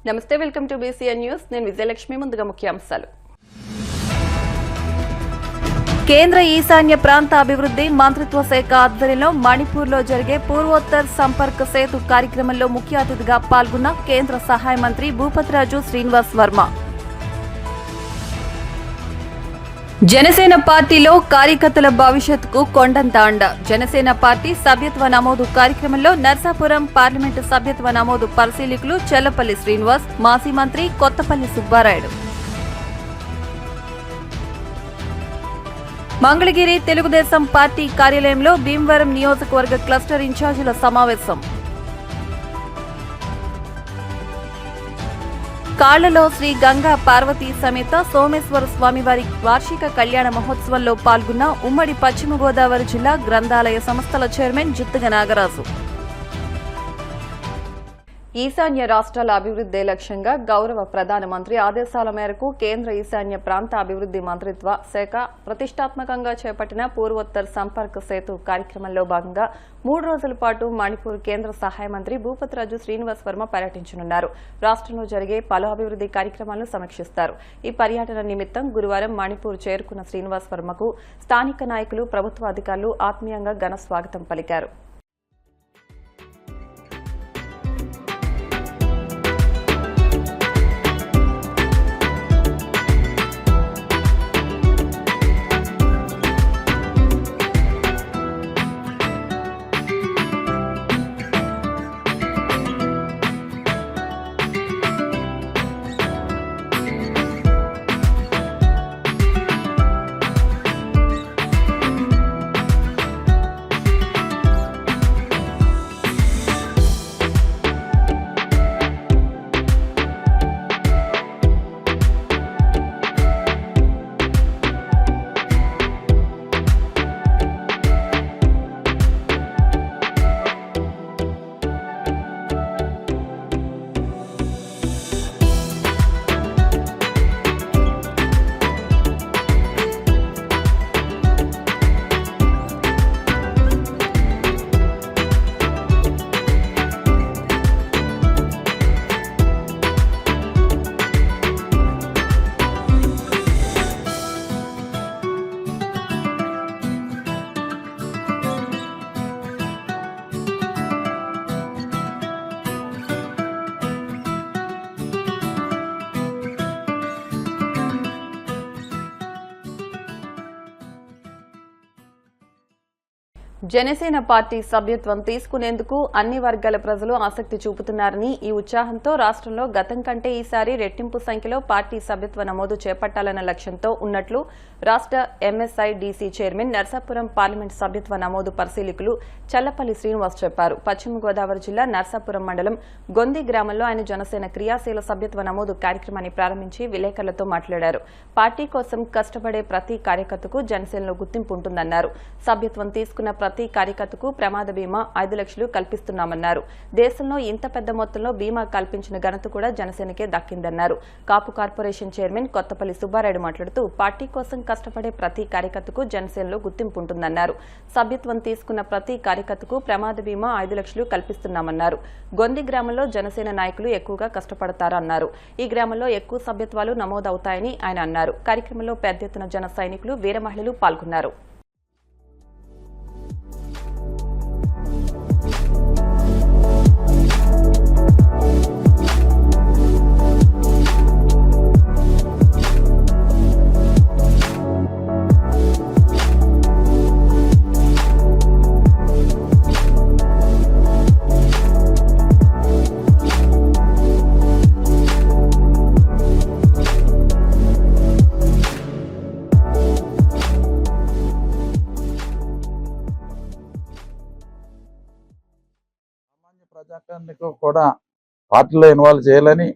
నమస్తే, welcome to BCN news. నేను విజయలక్ష్మి. ముందుగా ముఖ్యాంశాలు. కేంద్ర ఈశాన్య ప్రాంత అభివృద్ధి మంత్రిత్వ శాఖ ఆధ్వర్యంలో మణిపూర్లో జరిగే పూర్వోత్తర్ సంపర్క్ సేతు కార్యక్రమంలో ముఖ్య అతిథిగా పాల్గొన్న కేంద్ర సహాయ మంత్రి భూపతిరాజు శ్రీనివాస్ వర్మ. జనసేన పార్టీలో కార్యకర్తల భవిష్యత్తుకు కొండంత అండ. జనసేన పార్టీ సభ్యత్వ నమోదు కార్యక్రమంలో నర్సాపురం పార్లమెంటు సభ్యత్వ నమోదు పరిశీలకులు చెల్లపల్లి శ్రీనివాస్, మాజీ మంత్రి కొత్తపల్లి సుబ్బారాయుడు. మంగళగిరి తెలుగుదేశం పార్టీ కార్యాలయంలో భీమవరం నియోజకవర్గ క్లస్టర్ ఇన్ఛార్జీల సమావేశం. కాళ్లలో శ్రీ గంగా పార్వతీ సమేత సోమేశ్వర స్వామివారి వార్షిక కళ్యాణ మహోత్సవంలో పాల్గొన్న ఉమ్మడి పశ్చిమ గోదావరి జిల్లా గ్రంథాలయ సంస్థల చైర్మన్ జుత్తుగ నాగరాజు. ఈశాన్య రాష్ట్రాల అభివృద్ధి లక్ష్యంగా గౌరవ ప్రధానమంత్రి ఆదేశాల మేరకు కేంద్ర ఈశాన్య ప్రాంత అభివృద్ధి మంత్రిత్వ శాఖ ప్రతిష్టాత్మకంగా చేపట్టిన పూర్వోత్తర్ సంపర్క్ సేతు కార్యక్రమంలో భాగంగా 3 రోజుల పాటు మణిపూర్ కేంద్ర సహాయ మంత్రి భూపతిరాజు శ్రీనివాస్ వర్మ పర్యటించనున్నారు. రాష్ట్రంలో జరిగే పలు అభివృద్ధి కార్యక్రమాలను సమీక్షిస్తారు. ఈ పర్యటన నిమిత్తం గురువారం మణిపూర్ చేరుకున్న శ్రీనివాస్ వర్మకు స్థానిక నాయకులు, ప్రభుత్వ అధికారులు ఆత్మీయంగా ఘన స్వాగతం పలికారు. జనసేన పార్టీ సభ్యత్వం తీసుకునేందుకు అన్ని వర్గాల ప్రజలు ఆసక్తి చూపుతున్నారని, ఈ ఉత్సాహంతో రాష్ట్రంలో గతం కంటే ఈసారి రెట్టింపు సంఖ్యలో పార్టీ సభ్యత్వ నమోదు చేపట్టాలన్న లక్ష్యంతో ఉన్నట్లు రాష్ట్ర ఎంఎస్ఐడిసి చైర్మన్, నర్సాపురం పార్లమెంట్ సభ్యత్వ నమోదు పరిశీలకులు చెల్లపల్లి శ్రీనివాస్ చెప్పారు. పశ్చిమ గోదావరి జిల్లా నర్సాపురం మండలం గొంది గ్రామంలో ఆయన జనసేన క్రియాశీల సభ్యత్వ నమోదు కార్యక్రమాన్ని ప్రారంభించి విలేకరులతో మాట్లాడారు. పార్టీ కోసం కష్టపడే ప్రతి కార్యకర్తకు జనసేనలో గుర్తింపు ఉంటుందన్నారు. సభ్యత్వం తీసుకున్న ప్రతి కార్యకర్తకు ప్రమాద బీమా 5 లక్షలు కల్పిస్తున్నామన్నారు. దేశంలో ఇంత పెద్ద మొత్తంలో బీమా కల్పించిన ఘనత కూడా జనసేనకే దక్కిందన్నారు. కాపు కార్పొరేషన్ చైర్మన్ కొత్తపల్లి సుబ్బారాయుడు మాట్లాడుతూ పార్టీ కోసం కష్టపడే ప్రతి కార్యకర్తకు జనసేనలో గుర్తింపు ఉంటుందన్నారు. సభ్యత్వం తీసుకున్న ప్రతి కార్యకర్తకు ప్రమాద బీమా 5 లక్షలు కల్పిస్తున్నామన్నారు. గొంది గ్రామంలో జనసేన నాయకులు ఎక్కువగా కష్టపడతారన్నారు. ఈ గ్రామంలో ఎక్కువ సభ్యత్వాలు నమోదవుతాయని ఆయన అన్నారు. కార్యక్రమంలో పెద్ద ఎత్తున జన సైనికులు, వీర మహిళలు పాల్గొన్నారు. ప్రజాకాన్ని కూడా పార్టీలో ఇన్వాల్వ్ చేయాలని,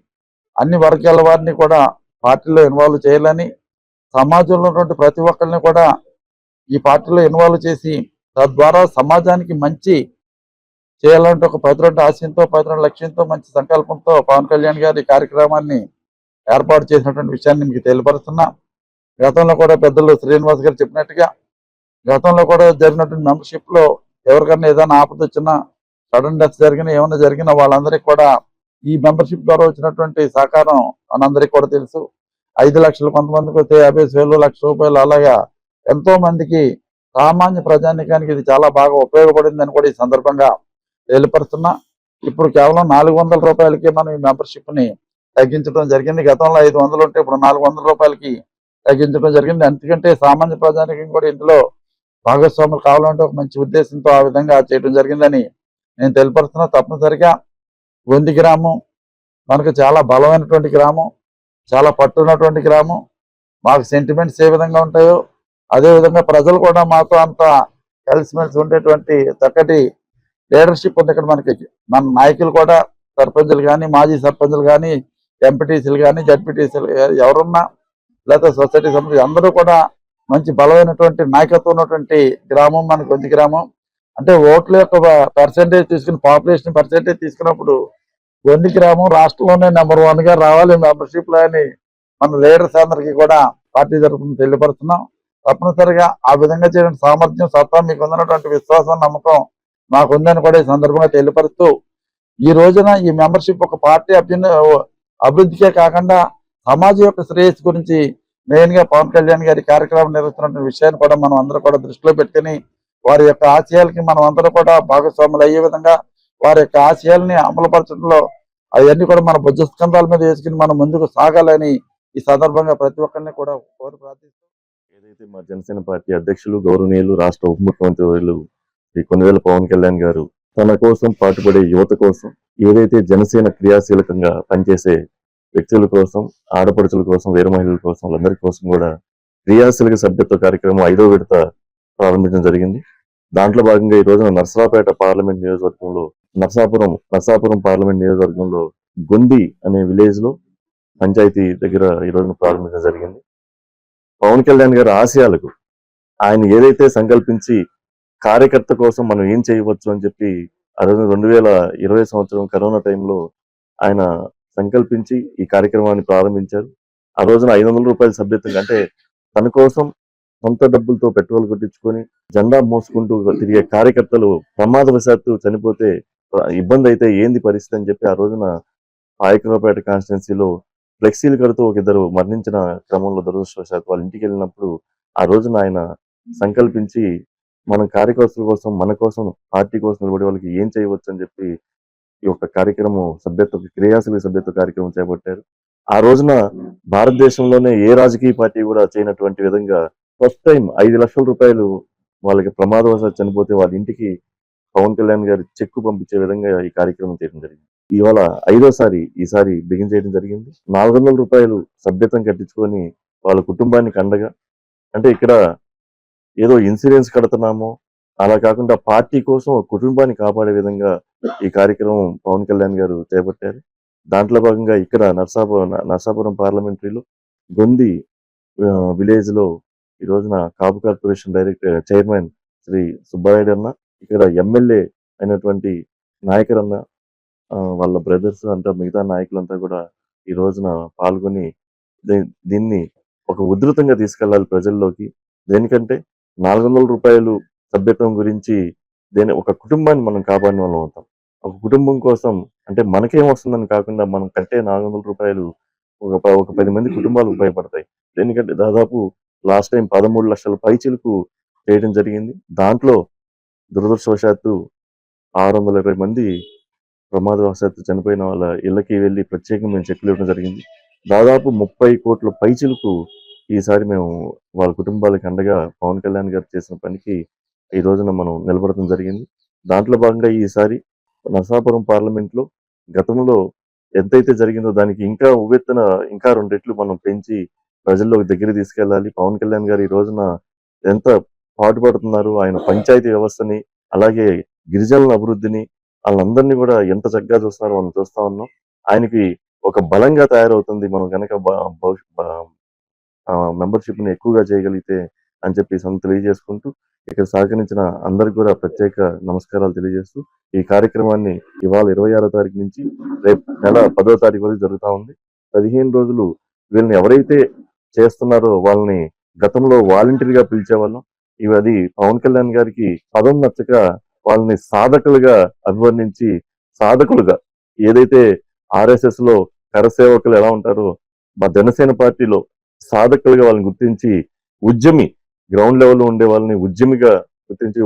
అన్ని వర్గాల వారిని కూడా పార్టీలో ఇన్వాల్వ్ చేయాలని, సమాజంలో ఉన్నటువంటి ప్రతి ఒక్కరిని కూడా ఈ పార్టీలో ఇన్వాల్వ్ చేసి తద్వారా సమాజానికి మంచి చేయాలంటే ఒక 12 ఆశయంతో, 12 లక్ష్యంతో, మంచి సంకల్పంతో పవన్ కళ్యాణ్ గారు ఈ కార్యక్రమాన్ని ఏర్పాటు చేసినటువంటి విషయాన్ని మీకు తెలియపరుస్తున్నా. గతంలో కూడా పెద్దలు శ్రీనివాస్ గారు చెప్పినట్టుగా గతంలో కూడా జరిగినటువంటి మెంబర్షిప్ లో ఎవరికన్నా ఏదైనా ఆపద వచ్చినా, సడన్ డెత్ జరిగినా, ఏమైనా జరిగినా వాళ్ళందరికీ కూడా ఈ మెంబర్షిప్ ద్వారా వచ్చినటువంటి సహకారం మనందరికీ కూడా తెలుసు. 5 లక్షలు, కొంతమందికి వస్తే 50,000, ₹1,00,000, అలాగా ఎంతో మందికి సామాన్య ప్రజానికానికి ఇది చాలా బాగా ఉపయోగపడిందని కూడా ఈ సందర్భంగా తెలియపరుస్తున్నా. ఇప్పుడు కేవలం ₹400కి మనం ఈ మెంబర్షిప్ ని తగ్గించడం జరిగింది. గతంలో 500 ఉంటే ఇప్పుడు ₹400కి తగ్గించడం జరిగింది. ఎందుకంటే సామాన్య ప్రజానికం కూడా ఇందులో భాగస్వాములు కావాలంటే ఒక మంచి ఉద్దేశంతో ఆ విధంగా చేయడం జరిగిందని నేను తెలియపరుస్తున్నా. తప్పనిసరిగా గొంది గ్రామం మనకు చాలా బలమైనటువంటి గ్రామం, చాలా పట్టున్నటువంటి గ్రామం. మాకు సెంటిమెంట్స్ ఏ విధంగా ఉంటాయో అదే విధంగా ప్రజలు కూడా మాతో అంత కలిసిమెలిసి ఉండేటువంటి చక్కటి లీడర్షిప్ ఉంది ఇక్కడ మనకి. మన నాయకులు కూడా సర్పంచులు కానీ, మాజీ సర్పంచులు కానీ, ఎంపీటీసీలు కానీ, జడ్పీటీసీలు ఎవరున్నా, లేదా సొసైటీ సభ్యులు అందరూ కూడా మంచి బలమైనటువంటి నాయకత్వం ఉన్నటువంటి గ్రామం మన గొంది గ్రామం. అంటే ఓట్ల యొక్క పర్సెంటేజ్ తీసుకుని, పాపులేషన్ పర్సెంటేజ్ తీసుకున్నప్పుడు గొంది గ్రామం రాష్ట్రంలోనే నెంబర్ 1 గా రావాలి మెంబర్షిప్ లో అని మన లీడర్స్ అందరికీ కూడా పార్టీ తరఫున తెలియపరుస్తున్నాం. తప్పనిసరిగా ఆ విధంగా చేయడం సామర్థ్యం, సత్తా మీకు ఉన్నటువంటి విశ్వాసం, నమ్మకం మాకు ఉందని కూడా ఈ సందర్భంగా తెలియపరుస్తూ, ఈ రోజున ఈ మెంబర్షిప్ ఒక పార్టీ అభివృద్ధికే కాకుండా సమాజం యొక్క శ్రేయస్సు గురించి మెయిన్ గా పవన్ కళ్యాణ్ గారి కార్యక్రమం నిర్వహిస్తున్న విషయాన్ని కూడా మనం అందరూ కూడా దృష్టిలో పెట్టుకుని వారి యొక్క ఆశయాలకి మనం అందరూ కూడా భాగస్వాములు అయ్యే విధంగా వారి యొక్క ఆశయాల్ని అమలుపరచడంలో అవన్నీ కూడా మన భుజస్కంధాల మీద వేసుకుని మనం ముందుకు సాగాలని ఈ సందర్భంగా ప్రతి ఒక్కరిని కూడా కోరి ప్రార్థిస్తూ, ఏదైతే మా జనసేన పార్టీ అధ్యక్షులు గౌరవనీయులు రాష్ట్ర ఉప ముఖ్యమంత్రి వర్యులు శ్రీ కొనిదెల పవన్ కళ్యాణ్ గారు తన కోసం పాటుపడే యువత కోసం, ఏదైతే జనసేన క్రియాశీలకంగా పనిచేసే వ్యక్తుల కోసం, ఆడపడుచుల కోసం, వీర మహిళల కోసం, వాళ్ళందరి కోసం కూడా క్రియాశీలక సభ్యత్వ కార్యక్రమం 5వ విడత ప్రారంభించడం జరిగింది. దాంట్లో భాగంగా ఈ రోజున నర్సరావుపేట పార్లమెంట్ నియోజకవర్గంలో, నర్సాపురం పార్లమెంట్ నియోజకవర్గంలో గొంది అనే విలేజ్ లో పంచాయతీ దగ్గర ఈ రోజున ప్రారంభించడం జరిగింది. పవన్ కళ్యాణ్ గారి ఆశయాలకు ఆయన ఏదైతే సంకల్పించి కార్యకర్త కోసం మనం ఏం చేయవచ్చు అని చెప్పి ఆ రోజు 2020 సంవత్సరం కరోనా టైంలో ఆయన సంకల్పించి ఈ కార్యక్రమాన్ని ప్రారంభించారు. ఆ రోజున ₹500 సభ్యత్వం, అంటే తన కోసం సొంత డబ్బులతో పెట్రోల్ కొట్టించుకొని జెండా మోసుకుంటూ తిరిగే కార్యకర్తలు ప్రమాదవశాత్తు చనిపోతే ఇబ్బంది అయితే ఏంది పరిస్థితి అని చెప్పి ఆ రోజున పాయకరావుపేట కాన్స్టిట్యున్సీలో ఫ్లెక్సీలు కడుతూ ఒక ఇద్దరు మరణించిన క్రమంలో దురదృష్టవశాత్తు వాళ్ళ ఇంటికి వెళ్ళినప్పుడు ఆ రోజున ఆయన సంకల్పించి మనం కార్యకర్తల కోసం, మన కోసం, పార్టీ కోసం నిలబడే వాళ్ళకి ఏం చేయవచ్చు అని చెప్పి ఈ యొక్క కార్యక్రమం క్రియాశీలక సభ్యత్వ కార్యక్రమం చేపట్టారు. ఆ రోజున భారతదేశంలోనే ఏ రాజకీయ పార్టీ కూడా చేయనటువంటి విధంగా ఫస్ట్ టైం ₹5,00,000 వాళ్ళకి ప్రమాదవశాత్తు చనిపోతే వాళ్ళ ఇంటికి పవన్ కళ్యాణ్ గారు చెక్కు పంపించే విధంగా ఈ కార్యక్రమం చేయడం జరిగింది. ఇవాళ 5వసారి ఈసారి బిగిన్ చేయడం జరిగింది. ₹400 సభ్యత్వం కట్టించుకొని వాళ్ళ కుటుంబానికి అండగా, అంటే ఇక్కడ ఏదో ఇన్సూరెన్స్ కడుతున్నామో అలా కాకుండా పార్టీ కోసం కుటుంబాన్ని కాపాడే విధంగా ఈ కార్యక్రమం పవన్ కళ్యాణ్ గారు చేపట్టారు. దాంట్లో భాగంగా ఇక్కడ నర్సాపురం పార్లమెంటరీలో గొంది విలేజ్ లో ఈ రోజున కాపు కార్పొరేషన్ చైర్మన్ శ్రీ సుబ్బారెడ్డి అన్న, ఇక్కడ ఎమ్మెల్యే అయినటువంటి నాయకరన్న, వాళ్ళ బ్రదర్స్ అంతా, మిగతా నాయకులంతా కూడా ఈ రోజున పాల్గొని దీన్ని ఒక ఉధృతంగా తీసుకెళ్లాలి ప్రజల్లోకి. దేనికంటే ₹400 సభ్యత్వం గురించి ఒక కుటుంబాన్ని మనం కాపాడిన వాళ్ళం అవుతాం. ఒక కుటుంబం కోసం, అంటే మనకేం వస్తుందని కాకుండా మనం కట్టే ₹400 ఒక 10 మంది కుటుంబాలు ఉపయోగపడతాయి. దేనికంటే దాదాపు లాస్ట్ టైం 13 లక్షల పైచిలకు చేయడం జరిగింది. దాంట్లో దురదృష్టవశాత్తు 620 మంది ప్రమాదవశాత్తు చనిపోయిన వాళ్ళ ఇళ్ళకి వెళ్ళి ప్రత్యేకంగా మేము చెక్కులు ఇవ్వడం జరిగింది. దాదాపు 30 కోట్ల పైచిలకు ఈసారి మేము వాళ్ళ కుటుంబాలకు అండగా పవన్ కళ్యాణ్ గారు చేసిన పనికి ఈ రోజున మనం నిలబడటం జరిగింది. దాంట్లో భాగంగా ఈసారి నరసాపురం పార్లమెంట్ లో గతంలో ఎంతైతే జరిగిందో దానికి ఇంకా ఉవ్వెత్తున ఇంకా 2 రెట్లు మనం పెంచి ప్రజల్లోకి దగ్గర తీసుకెళ్లాలి. పవన్ కళ్యాణ్ గారు ఈ రోజున ఎంత పాటుపడుతున్నారు, ఆయన పంచాయతీ వ్యవస్థని, అలాగే గిరిజనుల అభివృద్ధిని, వాళ్ళందరినీ కూడా ఎంత చక్కగా చూస్తున్నారో మనం చూస్తా ఉన్నాం. ఆయనకి ఒక బలంగా తయారవుతుంది మనం కనుక మెంబర్షిప్ ని ఎక్కువగా చేయగలిగితే అని చెప్పి తెలియజేసుకుంటూ, ఇక్కడ సహకరించిన అందరికి కూడా ప్రత్యేక నమస్కారాలు తెలియజేస్తూ, ఈ కార్యక్రమాన్ని ఇవాళ 26వ తారీఖు నుంచి రేపు నెల 10వ తారీఖు వరకు జరుగుతూ ఉంది. 15 రోజులు వీళ్ళని ఎవరైతే చేస్తున్నారో వాళ్ళని గతంలో వాలంటీర్గా పిలిచేవాళ్ళం. అది పవన్ కళ్యాణ్ గారికి పదం నచ్చక వాళ్ళని సాధకులుగా అభివర్ణించి, సాధకులుగా ఏదైతే RSS లో కరసేవకులు ఎలా ఉంటారో మా జనసేన పార్టీలో సాధకులుగా వాళ్ళని గుర్తించి ఉద్యమి గ్రౌండ్ లెవెల్లో ఉండే వాళ్ళని ఉద్యమిగా గుర్తించి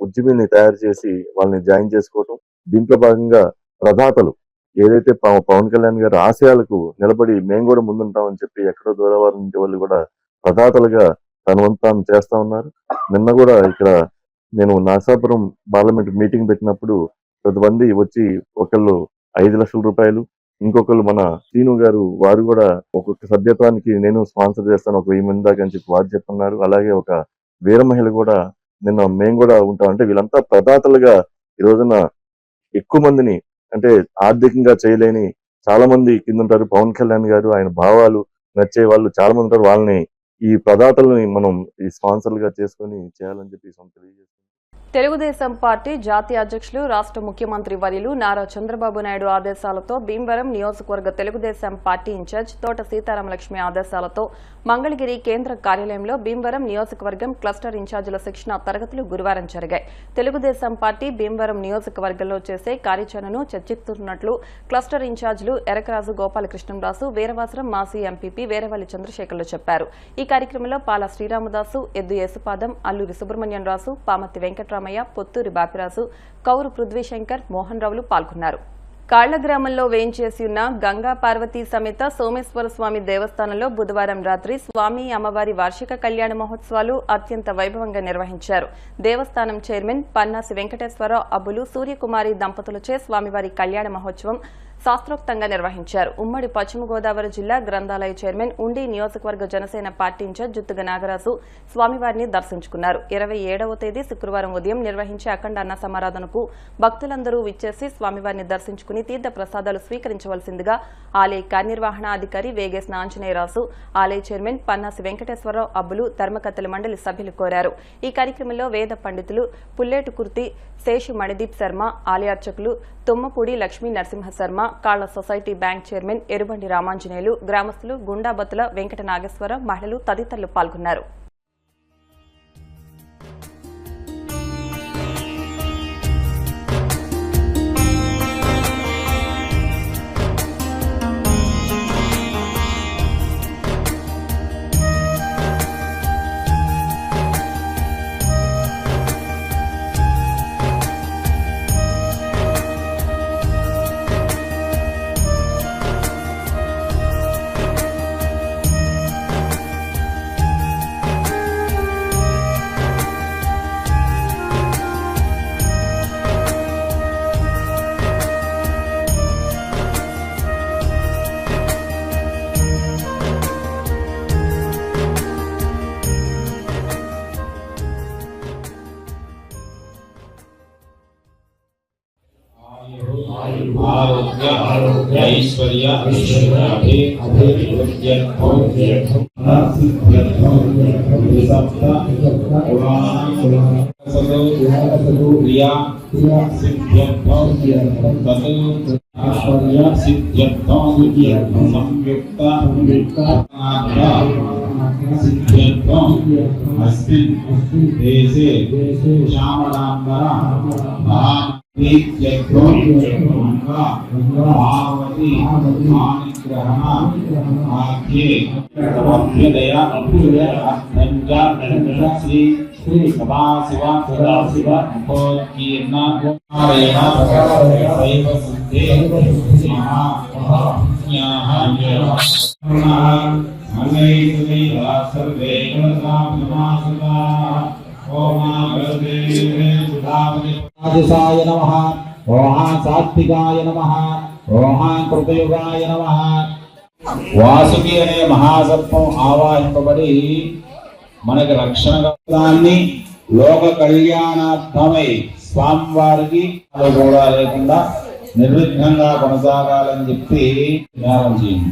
ఉద్యమిని తయారు చేసి వాళ్ళని జాయిన్ చేసుకోవటం. దీంట్లో భాగంగా ప్రదాతలు ఏదైతే పవన్ కళ్యాణ్ గారి ఆశయాలకు నిలబడి మేము కూడా ముందుంటామని చెప్పి ఎక్కడో దూరవారం నుండి వాళ్ళు కూడా ప్రదాతలుగా తన వంతు తాను చేస్తా ఉన్నారు. నిన్న కూడా ఇక్కడ నేను నరసాపురం పార్లమెంట్ మీటింగ్ పెట్టినప్పుడు కొంతమంది వచ్చి ఒకళ్ళు 5 లక్షల రూపాయలు, ఇంకొకళ్ళు మన శ్రీను గారు వారు కూడా ఒక్కొక్క సభ్యత్వానికి నేను స్పాన్సర్ చేస్తాను 1000 మంది దాకా అని చెప్పి వారు చెప్తున్నారు. అలాగే ఒక వీర మహిళ కూడా నిన్న మేము కూడా ఉంటాం. అంటే వీళ్ళంతా ప్రదాతలుగా ఈ రోజున ఎక్కువ మందిని అంటే ఆర్థికంగా చేయలేని చాలా మంది కింద ఉంటారు. పవన్ కళ్యాణ్ గారు ఆయన భావాలు నచ్చే వాళ్ళు చాలా మంది ఉంటారు. వాళ్ళని ఈ ప్రదాతలని మనం ఈ స్పాన్సర్లుగా చేసుకొని చేయాలని చెప్పి తెలియజేస్తున్నాం. తెలుగుదేశం పార్టీ జాతీయ అధ్యక్షులు రాష్ట్ర ముఖ్యమంత్రి వర్యులు నారా చంద్రబాబు నాయుడు ఆదేశాలతో భీమవరం నియోజకవర్గ తెలుగుదేశం పార్టీ ఇన్ఛార్జ్ తోట సీతారామలక్ష్మి ఆదేశాలతో మంగళగిరి కేంద్ర కార్యాలయంలో భీమవరం నియోజకవర్గం క్లస్టర్ ఇన్ఛార్జీల శిక్షణ తరగతులు గురువారం జరిగాయి. తెలుగుదేశం పార్టీ భీమవరం నియోజకవర్గంలో చేసే కార్యాచరణను చర్చిస్తున్నట్లు క్లస్టర్ ఇన్ఛార్జీలు ఎరకరాజు గోపాలకృష్ణంరాజు, వీరవాసరం మాజీ ఎంపీపీ వీరవల్లి చంద్రశేఖర్లు చెప్పారు. ఈ కార్యక్రమంలో పాల శ్రీరామదాసు, ఎద్దు యేసుపాదం, అల్లూరి సుబ్రహ్మణ్యం రాజు, పామర్తి వెంకట్రామయ్య, పొత్తూరి బాపిరాజు, కౌరు పృథ్వీశంకర్, మోహన్ రావులు పాల్గొన్నారు. కాళ్ల గ్రామంలో వేయించేసి ఉన్న గంగా పార్వతీ సమేత సోమేశ్వర స్వామి దేవస్థానంలో బుధవారం రాత్రి స్వామి అమ్మవారి వార్షిక కళ్యాణ మహోత్సవాలు అత్యంత వైభవంగా నిర్వహించారు. దేవస్థానం చైర్మన్ పన్నాసి వెంకటేశ్వరరావు అబ్బులు సూర్యకుమారి దంపతులచే స్వామివారి కళ్యాణ మహోత్సవం శాస్త్రోక్తంగా నిర్వహించారు. ఉమ్మడి పశ్చిమ గోదావరి జిల్లా గ్రంథాలయ చైర్మన్, ఉండి నియోజకవర్గ జనసేన పార్టీ ఇన్ఛార్జ్ జుత్తుగ నాగరాజు స్వామివారిని దర్శించుకున్నారు. 27వ తేదీ శుక్రవారం ఉదయం నిర్వహించే అఖండ అన్న సమారాధనకు భక్తులందరూ విచ్చేసి స్వామివారిని దర్శించుకుని తీర్థ ప్రసాదాలు స్వీకరించవలసిందిగా ఆలయ కార్యనిర్వహణాధికారి వేగేశ్న ఆంజనేయరాజు, ఆలయ చైర్మన్ పన్నాసి వెంకటేశ్వరరావు అబ్బులు, ధర్మకర్తల మండలి సభ్యులు కోరారు. ఈ కార్యక్రమంలో వేద పండితులు పుల్లేటు కుర్తి శేషు మణిదీప్ శర్మ, ఆలయార్చకులు తుమ్మపూడి లక్ష్మీ నరసింహ శర్మ, కాళ్ల society bank chairman Erubandi Ramanjaneyulu, గ్రామస్తులు గుండాబత్తుల వెంకట నాగేశ్వర, మహిళలు తదితరులు పాల్గొన్నారు. आरोग्य ऐश्वर्य देशे पार्वती श्री सदाशिव आदिशाय नमः, ओहां सात्विकाय नमः, ओहां कृतयुगाय नमः। वासुकी अने महासर्पं आवाहिंपबడి మనకి రక్షణగాన్ని లోక కళ్యాణార్థమై స్వామివారికి కూడా లేకుండా నిర్విఘ్నంగా కొనసాగాలని చెప్పి ధ్యానం చేయండి.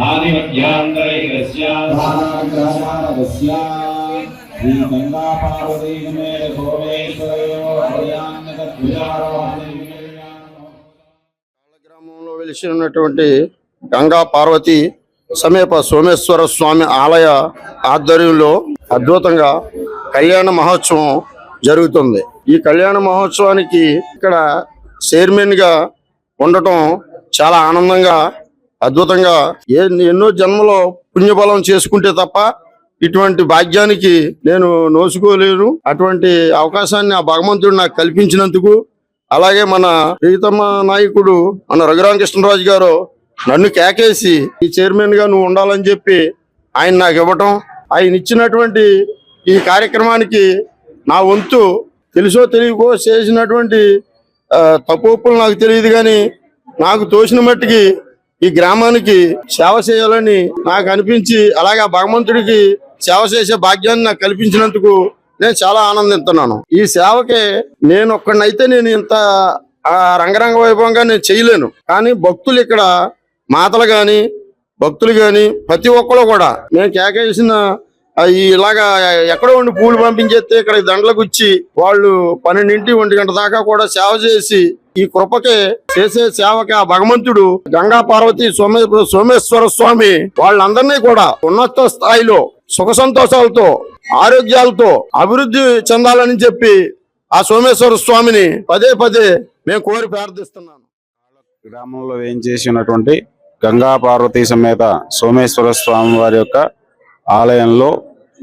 आदिवद्यांगरस्य భారతస్య శ్రీ గంగా పార్వతీ సమేత సోమేశ్వరయోర్యాన్యత గ్రామంలో వెలిసి ఉన్నటువంటి గంగా పార్వతి సమేత సోమేశ్వర స్వామి ఆలయ ఆధ్వర్యంలో అద్భుతంగా కళ్యాణ మహోత్సవం జరుగుతుంది. ఈ కళ్యాణ మహోత్సవానికి ఇక్కడ చైర్మన్ గా ఉండటం చాలా ఆనందంగా, అద్భుతంగా, ఎన్నో జన్మలో పుణ్యబలం చేసుకుంటే తప్ప ఇటువంటి భాగ్యానికి నేను నోచుకోలేను. అటువంటి అవకాశాన్ని ఆ భగవంతుడు నాకు కల్పించినందుకు, అలాగే మన ప్రీతమ నాయకుడు మన రఘురామకృష్ణరాజు గారు నన్ను కేకేసి ఈ చైర్మన్ గా నువ్వు ఉండాలని చెప్పి ఆయన నాకు ఇవ్వటం, ఆయన ఇచ్చినటువంటి ఈ కార్యక్రమానికి నా వంతు తెలుసో తెలియకో చేసినటువంటి తప్పులు నాకు తెలియదు, కానీ నాకు తోచిన మట్టికి ఈ గ్రామానికి సేవ చేయాలని నాకు అనిపించి, అలాగే భగవంతుడికి సేవ చేసే భాగ్యాన్ని నాకు కల్పించినందుకు నేను చాలా ఆనందిస్తున్నాను. ఈ సేవకి నేను ఒక్కడినైతే నేను ఇంత రంగరంగ వైభవంగా నేను చేయలేను, కానీ భక్తులు ఇక్కడ మాతలు గాని భక్తులు గాని ప్రతి ఒక్కరు కూడా నేను కేకేసిన ఇలాగా ఎక్కడో ఉండి పూలు పంపించేస్తే ఇక్కడ దండలకు వచ్చి వాళ్ళు 12-1 గంట దాకా కూడా సేవ చేసి ఈ కృపకే చేసే సేవకి ఆ భగవంతుడు గంగా పార్వతి సోమేశ్వర స్వామి వాళ్ళందరినీ కూడా ఉన్నత స్థాయిలో సుఖ సంతోషాలతో ఆరోగ్యాలతో అభివృద్ధి చెందాలని చెప్పి ఆ సోమేశ్వర స్వామిని పదే పదే మేము కోరి ప్రార్థిస్తున్నాను. గ్రామంలో వేయించేసి ఉన్నటువంటి గంగా పార్వతీ సమేత సోమేశ్వర స్వామి వారి యొక్క ఆలయంలో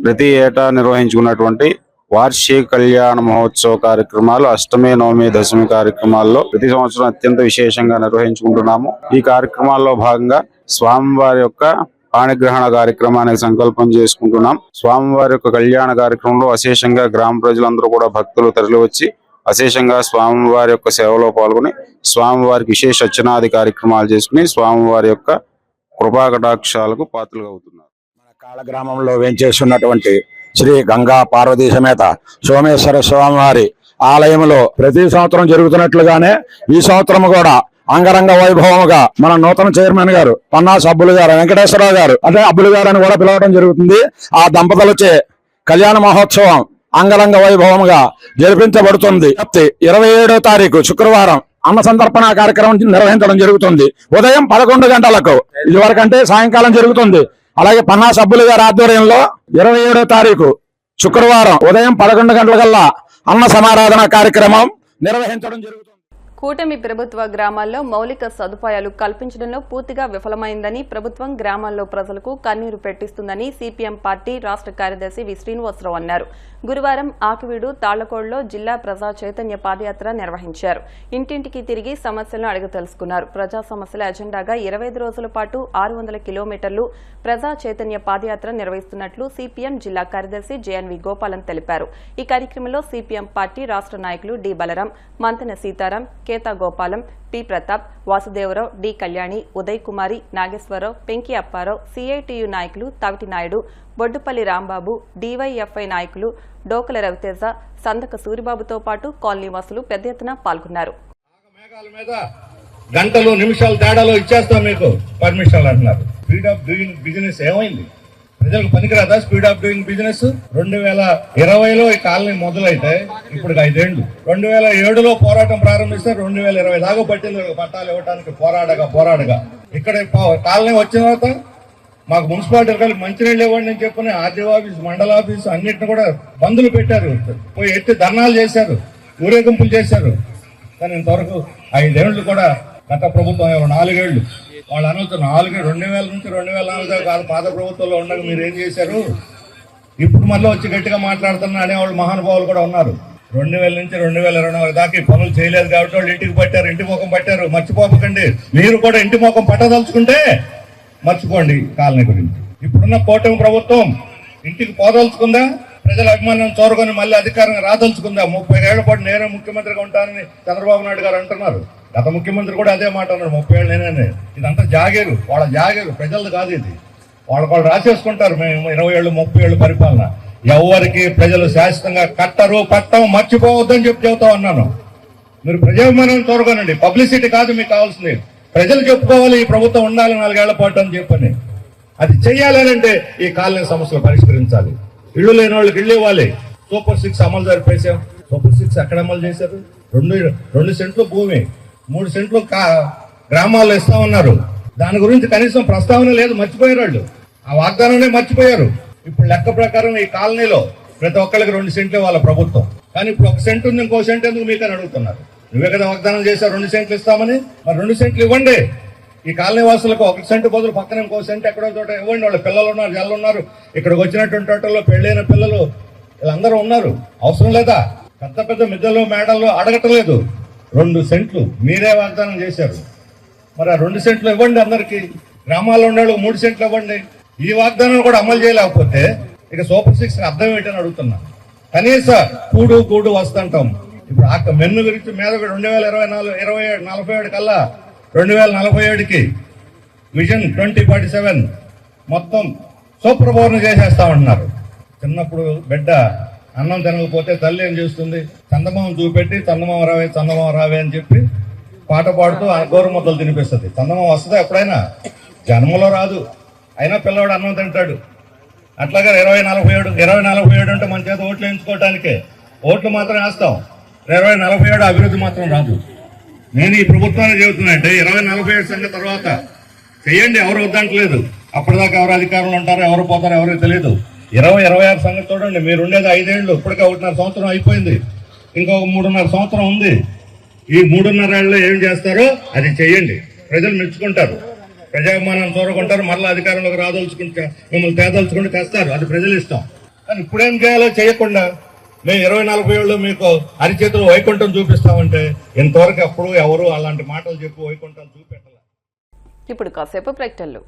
ప్రతి ఏటా నిర్వహించుకున్నటువంటి వార్షిక కళ్యాణ మహోత్సవ కార్యక్రమాలు అష్టమి, నవమి, దశమి కార్యక్రమాల్లో ప్రతి సంవత్సరం అత్యంత విశేషంగా నిర్వహించుకుంటున్నాము. ఈ కార్యక్రమాల్లో భాగంగా స్వామివారి యొక్క పాణిగ్రహణ కార్యక్రమానికి సంకల్పం చేసుకుంటున్నాం. స్వామివారి యొక్క కళ్యాణ కార్యక్రమంలో అశేషంగా గ్రామ ప్రజలందరూ కూడా భక్తులు తరలివచ్చి అశేషంగా స్వామివారి యొక్క సేవలో పాల్గొని స్వామివారికి విశేష అర్చనాది కార్యక్రమాలు చేసుకుని స్వామివారి యొక్క కృపా కటాక్షాలకు పాత్రలు అవుతున్నారు. మన కాళగ్రామంలో వేంచేస్తున్నటువంటి శ్రీ గంగా పార్వతీ సమేత సోమేశ్వర స్వామివారి ఆలయంలో ప్రతి సంవత్సరం జరుగుతున్నట్లుగానే ఈ సంవత్సరం కూడా అంగరంగ వైభవముగా మన నూతన చైర్మన్ గారు పన్నాస్ అబ్బులు గారు వెంకటేశ్వరరావు గారు అంటే అబ్బులు గారు అని కూడా పిలవడం జరుగుతుంది. ఆ దంపతులచే కళ్యాణ మహోత్సవం అంగరంగ వైభవముగా జరిపించబడుతుంది. 27వ తారీఖు శుక్రవారం అన్న సంతర్పణ కార్యక్రమం నిర్వహించడం జరుగుతుంది. ఉదయం 11 గంటలకు, ఇదివరకంటే సాయంకాలం జరుగుతుంది. అలాగే పన్నాస్ అబ్బులు గారి ఆధ్వర్యంలో 27వ తారీఖు శుక్రవారం ఉదయం 11 గంటలకల్లా అన్న సమారాధన కార్యక్రమం నిర్వహించడం జరుగుతుంది. కూటమి ప్రభుత్వ గ్రామాల్లో మౌలిక సదుపాయాలు కల్పించడంలో పూర్తిగా విఫలమైందని, ప్రభుత్వం గ్రామాల్లో ప్రజలకు కన్నీరు పెట్టిస్తుందని సిపిఎం పార్టీ రాష్ట్ర కార్యదర్శి వి శ్రీనివాసరావు అన్నారు. గురువారం ఆకివీడు తాళ్లకోడులో జిల్లా ప్రజా చైతన్య పాదయాత్ర నిర్వహించారు. ఇంటింటికి తిరిగి సమస్యలను అడిగి తెలుసుకున్నారు. ప్రజా సమస్యల ఎజెండాగా 25 రోజుల పాటు 600 కిలోమీటర్లు ప్రజా చైతన్య పాదయాత్ర నిర్వహిస్తున్నట్లు సిపిఎం జిల్లా కార్యదర్శి జేఎన్వి గోపాలన్ తెలిపారు. ఈ కార్యక్రమంలో సిపిఎం పార్టీ రాష్ట్ర నాయకులు D Balaram, Manthena Sitaram, Ketha Gopalam, P Pratap, Vasudevarao, D Kalyani, Uday Kumari, Nageswararao, Penki Apparao, CITU నాయకులు తవిటి నాయుడు, బొడ్డుపల్లి రాంబాబు, డివైఎఫ్ఐ నాయకులు డోకల రవితేజ, సందక సూరిబాబుతో పాటు కాలనీవాసులు పెద్ద ఎత్తున పాల్గొన్నారు. గంటలు నిమిషాలు తేడాలో ఇచ్చేస్తాం మీకు పర్మిషన్లు అంటున్నారు. స్పీడ్ ఆఫ్ డూయింగ్ బిజినెస్ ఏమైంది? ప్రజలకు పనికిరాదా స్పీడ్ ఆఫ్ డూయింగ్ బిజినెస్? 2020లో ఈ కాలనీ మొదలైతే ఇప్పుడు 5 ఏళ్లు. 2007లో పోరాటం ప్రారంభిస్తే 2020 దాకా పట్టింది పట్టాలు ఇవ్వడానికి పోరాడగా ఇక్కడ కాలనీ వచ్చిన తర్వాత మాకు మున్సిపాలిటీ కలిపి మంచినీళ్ళు ఇవ్వండి అని చెప్పని ఆర్డీఓ ఆఫీస్, మండల ఆఫీస్ అన్నింటిని కూడా బందులు పెట్టారు. పోయి ఎత్తి ధర్నాలు చేశారు, ఊరేగింపులు చేశారు. కానీ ఇంతవరకు 5 ఏళ్లు కూడా గత ప్రభుత్వం 4 ఏళ్లు వాళ్ళు అనుకున్న 2000 నుంచి 2004 దాకా పాత ప్రభుత్వంలో ఉండగా మీరు ఏం చేశారు? ఇప్పుడు మళ్ళీ వచ్చి గట్టిగా మాట్లాడుతున్నా అనేవాళ్ళు మహానుభావులు కూడా ఉన్నారు. 2000 నుంచి 2024 దాకా ఈ పనులు చేయలేదు కాబట్టి వాళ్ళు ఇంటికి పట్టారు, ఇంటి ముఖం పట్టారు. మర్చిపోకండి, మీరు కూడా ఇంటి ముఖం పట్టదలుచుకుంటే మర్చిపోండి కాలనీ గురించి. ఇప్పుడున్న కూటమి ప్రభుత్వం ఇంటికి పోదలుచుకుందా? ప్రజల అభిమానం చోరుకొని మళ్ళీ అధికారంగా రాదలుచుకుందా? 30 ఏళ్ల పాటు నేనే ముఖ్యమంత్రిగా ఉంటానని చంద్రబాబు నాయుడు గారు అంటున్నారు. గత ముఖ్యమంత్రి కూడా అదే మాట అన్నాడు, 30 ఏళ్ళు నేనే. ఇదంతా జాగేరు, వాళ్ళ జాగేరు, ప్రజలది కాదు ఇది. వాళ్ళు రాసేసుకుంటారు మేము 20 ఏళ్ళు 30 ఏళ్ళు పరిపాలన. ఎవరికి ప్రజలు శాశ్వతంగా పట్టం మర్చిపోవద్దని చెబుతా ఉన్నాను. మీరు ప్రజాభిమానం చోరుకోనండి, పబ్లిసిటీ కాదు మీకు కావాల్సింది. ప్రజలు చెప్పుకోవాలి ఈ ప్రభుత్వం ఉండాలి 4 ఏళ్ల పాటు అని చెప్పని. అది చెయ్యాలనంటే ఈ కాలనీ సమస్యలు పరిష్కరించాలి. ఇళ్ళు లేని వాళ్ళకి ఇళ్ళు ఇవ్వాలి. సూపర్ 6 అమలు జరిపేశాం. సూపర్ 6 ఎక్కడ అమలు చేశారు? 2 సెంట్లు భూమి, 3 సెంట్లు గ్రామాల్లో ఇస్తా ఉన్నారు. దాని గురించి కనీసం ప్రస్తావన లేదు, మర్చిపోయారు వాళ్ళు. ఆ వాగ్దానాన్ని మర్చిపోయారు. ఇప్పుడు లెక్క ప్రకారం ఈ కాలనీలో ప్రతి ఒక్కరికి 2 సెంట్లు వాళ్ళ ప్రభుత్వం. కానీ ఇప్పుడు 1 సెంట్ ఉంది, ఇంకో సెంట్ ఎందుకు మీకు అని అడుగుతున్నారు. నువ్వే కదా వాగ్దానం చేశావు 2 సెంట్లు ఇస్తామని, మరి 2 సెంట్లు ఇవ్వండి. ఈ కాలనీ వాసులకు 1 సెంటు బదులు పక్కన ఇంకో సెంట్ ఎక్కడో చోట ఇవ్వండి. వాళ్ళ పిల్లలు ఉన్నారు, జల్లు ఉన్నారు, ఇక్కడికి వచ్చినటువంటి వాటిల్లో పెళ్ళైన పిల్లలు వీళ్ళందరూ ఉన్నారు. అవసరం లేదా? పెద్ద పెద్ద మిద్దెలు మేడల్లో అడగటలేదు. 2 సెంట్లు మీరే వాగ్దానం చేశారు. మరి ఆ 2 సెంట్లు ఇవ్వండి అందరికి. గ్రామాల్లో ఉండే 3 సెంట్లు ఇవ్వండి. ఈ వాగ్దానం కూడా అమలు చేయలేకపోతే ఇక సూపర్ 6 అర్థం ఏంటని అడుగుతున్నా. కనీస కూడు వస్తుంటాం. ఇప్పుడు ఆ మెన్ను గురించి మీద 2047 కల్లా 2047కి విజన్ 2047 మొత్తం సూపర్ పవర్ని చేసేస్తామంటున్నారు. చిన్నప్పుడు బిడ్డ అన్నం తినకపోతే తల్లి ఏం చేస్తుంది? చందమామ చూపెట్టి చందమామ రావే అని చెప్పి పాట పాడుతూ ఆ గోరు ముద్దలు తినిపిస్తుంది. చందమామ వస్తుందా ఎప్పుడైనా? జన్మలో రాదు. అయినా పిల్లవాడు అన్నం తింటాడు. అట్లాగా 2047 అంటే మన చేత ఓట్లు వేయించుకోవటానికే. ఓట్లు మాత్రం వేస్తాం. 2047 అభివృద్ధి మాత్రం రాదు. నేను ఈ ప్రభుత్వాన్ని చెబుతున్నా, 2047 సంగతి తర్వాత చెయ్యండి, ఎవరు వద్దంటలేదు. అప్పటిదాకా ఎవరు అధికారంలో ఉంటారో, ఎవరు పోతారో ఎవరికి తెలియదు. 2026 సంగతి చూడండి. మీరు ఉండేది 5 ఏళ్ళు, ఇప్పటికే 1.5 సంవత్సరం అయిపోయింది. ఇంకొక 3.5 సంవత్సరం ఉంది. ఈ 3.5 ఏళ్ళలో ఏం చేస్తారో అది చెయ్యండి. ప్రజలు మెచ్చుకుంటారు, ప్రజాభిమానాన్ని చూరకుంటారు. మరలా అధికారంలోకి రాదలుచుకుంటే మిమ్మల్ని తేదలుచుకుంటే తెస్తారు. అది ప్రజలు ఇష్టం. కానీ ఇప్పుడేం చేయాలో చేయకుండా మేము 2047లో మీకు అరిచేతులు వైకుంఠం చూపిస్తామంటే ఇంతవరకు అప్పుడు ఎవరు అలాంటి మాటలు చెప్పి వైకుంఠం చూపెట్టాలి. ఇప్పుడు కాసేపు ప్రకటనలు.